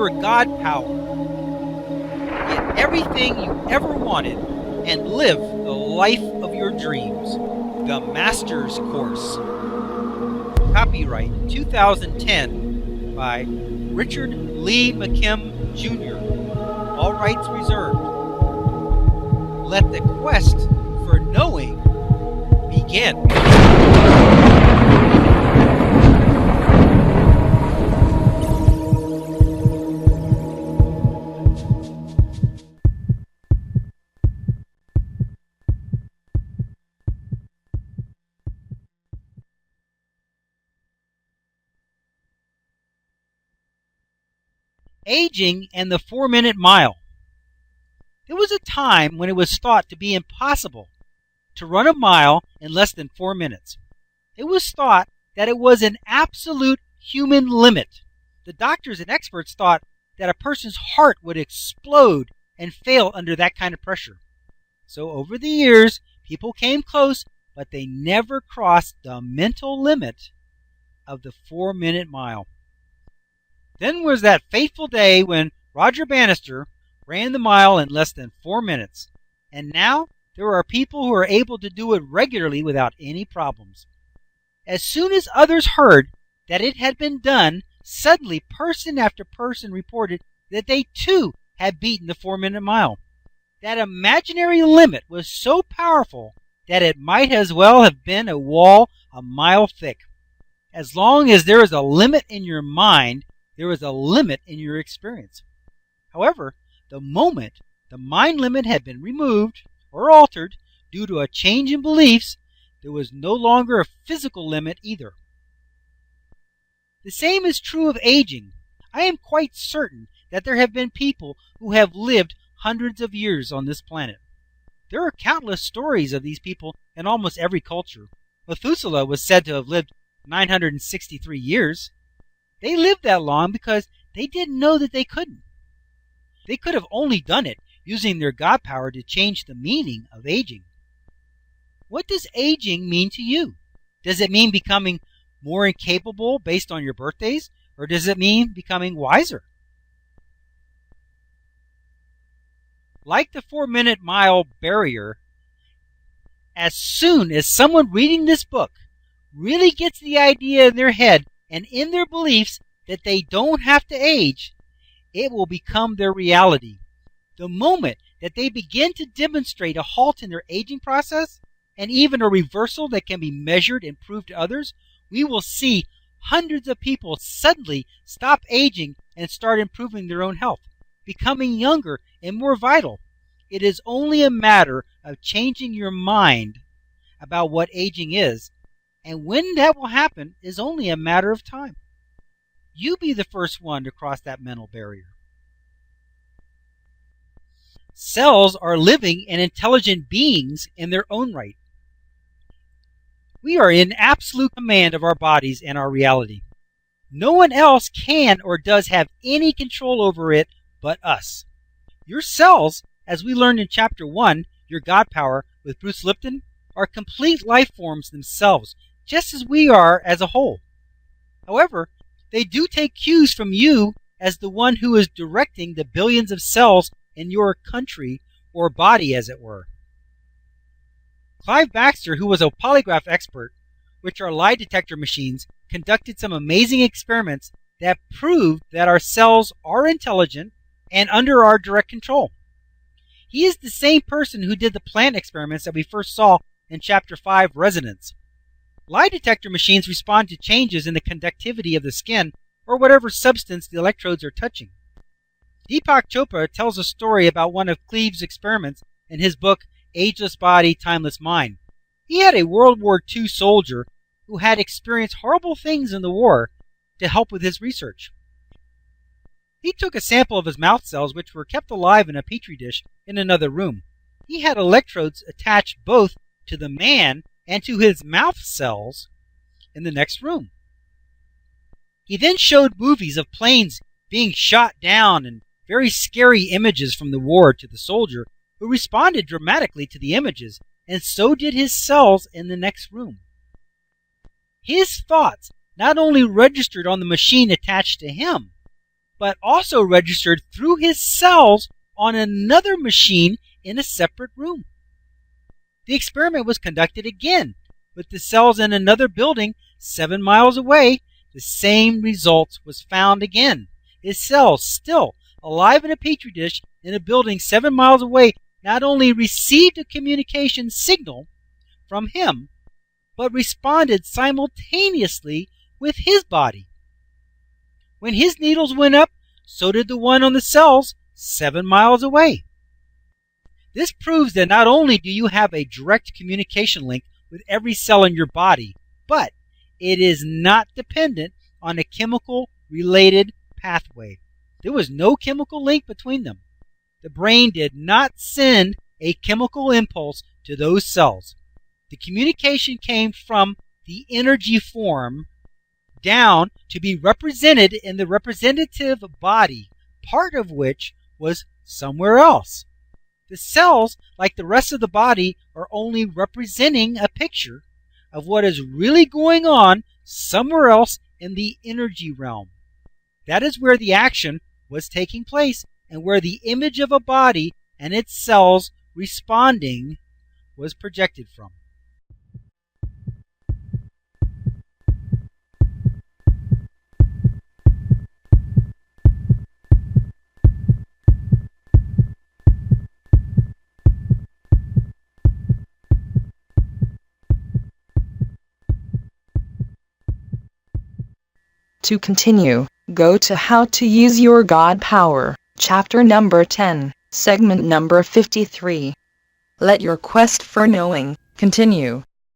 your God power. Get everything you ever wanted and live the life of your dreams. The Master's Course. Copyright 2010 by Richard Lee McKim Jr. All rights reserved. Let the quest for knowing begin. Aging and the 4-minute mile. There was a time when it was thought to be impossible to run a mile in less than 4 minutes. It was thought that it was an absolute human limit. The doctors and experts thought that a person's heart would explode and fail under that kind of pressure. So over the years, people came close, but they never crossed the mental limit of the 4-minute mile. Then was that fateful day when Roger Bannister ran the mile in less than 4 minutes. And now there are people who are able to do it regularly without any problems. As soon as others heard that it had been done, suddenly person after person reported that they too had beaten the 4-minute mile. That imaginary limit was so powerful that it might as well have been a wall a mile thick. As long as there is a limit in your mind, there is a limit in your experience. However, the moment the mind limit had been removed or altered due to a change in beliefs, there was no longer a physical limit either. The same is true of aging. I am quite certain that there have been people who have lived hundreds of years on this planet. There are countless stories of these people in almost every culture. Methuselah was said to have lived 963 years. They lived that long because they didn't know that they couldn't. They could have only done it using their God power to change the meaning of aging. What does aging mean to you? Does it mean becoming more incapable based on your birthdays, or does it mean becoming wiser? Like the 4-minute mile barrier, as soon as someone reading this book really gets the idea in their head and in their beliefs that they don't have to age, it will become their reality. The moment that they begin to demonstrate a halt in their aging process, and even a reversal that can be measured and proved to others, we will see hundreds of people suddenly stop aging and start improving their own health, becoming younger and more vital. It is only a matter of changing your mind about what aging is, and when that will happen is only a matter of time. You be the first one to cross that mental barrier. Cells are living and intelligent beings in their own right. We are in absolute command of our bodies and our reality. No one else can or does have any control over it but us. Your cells, as we learned in Chapter 1, Your God Power, with Bruce Lipton, are complete life forms themselves, just as we are as a whole. However, they do take cues from you as the one who is directing the billions of cells in your country or body, as it were. Clive Baxter, who was a polygraph expert, which are lie detector machines, conducted some amazing experiments that proved that our cells are intelligent and under our direct control. He is the same person who did the plant experiments that we first saw in Chapter 5, Resonance. Lie detector machines respond to changes in the conductivity of the skin or whatever substance the electrodes are touching. Deepak Chopra tells a story about one of Clive's experiments in his book, Ageless Body, Timeless Mind. He had a World War II soldier who had experienced horrible things in the war to help with his research. He took a sample of his mouth cells, which were kept alive in a petri dish in another room. He had electrodes attached both to the man and to his mouth cells in the next room. He then showed movies of planes being shot down and very scary images from the war to the soldier, who responded dramatically to the images, and so did his cells in the next room. His thoughts not only registered on the machine attached to him, but also registered through his cells on another machine in a separate room. The experiment was conducted again with the cells in another building 7 miles away. The same results was found again. His cells, still alive in a petri dish in a building 7 miles away, not only received a communication signal from him, but responded simultaneously with his body. When his needles went up, so did the one on the cells 7 miles away. This proves that not only do you have a direct communication link with every cell in your body, but it is not dependent on a chemical-related pathway. There was no chemical link between them. The brain did not send a chemical impulse to those cells. The communication came from the energy form down to be represented in the representative body, part of which was somewhere else. The cells, like the rest of the body, are only representing a picture of what is really going on somewhere else in the energy realm. That is where the action was taking place and where the image of a body and its cells responding was projected from. To continue, go to How to Use Your God Power, chapter number 10, segment number 53. Let your quest for knowing continue.